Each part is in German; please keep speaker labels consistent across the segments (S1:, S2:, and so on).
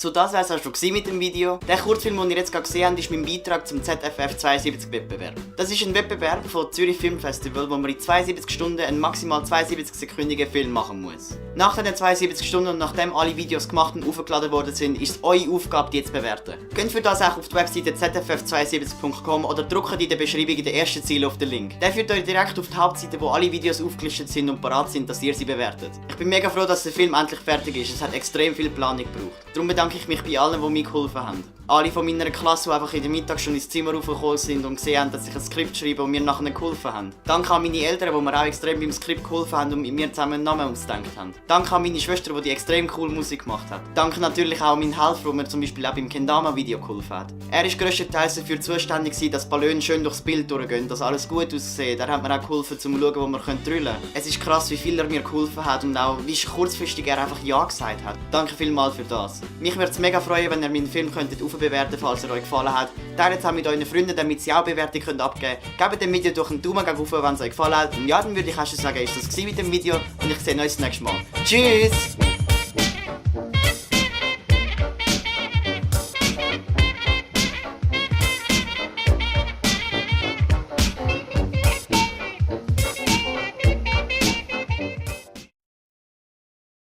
S1: So, das war es auch schon mit dem Video. Der Kurzfilm, den ihr jetzt gerade gesehen habt, ist mein Beitrag zum ZFF 72 Wettbewerb. Das ist ein Wettbewerb von Zürich Film Festival, wo man in 72 Stunden einen maximal 72-sekündigen Film machen muss. Nach den 72 Stunden und nachdem alle Videos gemacht und aufgeladen worden sind, ist es eure Aufgabe, die zu bewerten. Geht für das auch auf die Webseite zff72.com oder drückt in der Beschreibung in der ersten Zeile auf den Link. Der führt euch direkt auf die Hauptseite, wo alle Videos aufgelistet sind und bereit sind, dass ihr sie bewertet. Ich bin mega froh, dass der Film endlich fertig ist. Es hat extrem viel Planung gebraucht. Darum bedanke ich mich bei allen, die mir geholfen haben. Alle von meiner Klasse, die einfach in der Mittag schon ins Zimmer raufgekommen sind und gesehen haben, dass ich ein Skript schreibe und mir nachher geholfen haben. Danke an meine Eltern, die mir auch extrem beim Skript geholfen haben und mit mir zusammen einen Namen ausgedacht haben. Danke an meine Schwester, die extrem cool Musik gemacht hat. Danke natürlich auch an meinen Helfer, der mir zum Beispiel auch beim Kendama-Video geholfen hat. Er war grösstenteils dafür zuständig, dass Ballone schön durchs Bild durchgehen, dass alles gut aussieht. Er hat mir auch geholfen, um zu schauen, wo wir drüllen können. Es ist krass, wie viel er mir geholfen hat und auch wie kurzfristig er einfach Ja gesagt hat. Danke vielmals für das. Mich würde es mega freuen, wenn ihr meinen Film aufbewerten könntet, falls er euch gefallen hat. Teilt es auch mit euren Freunden, damit sie auch Bewertungen abgeben können. Gebt dem Video durch einen Daumen hoch, wenn es euch gefallen hat. Und ja, dann würde ich auch schon sagen, ist das mit dem Video und ich sehe euch das nächste Mal. Tschüss!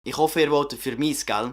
S1: Ich hoffe, ihr votet für mich, gell?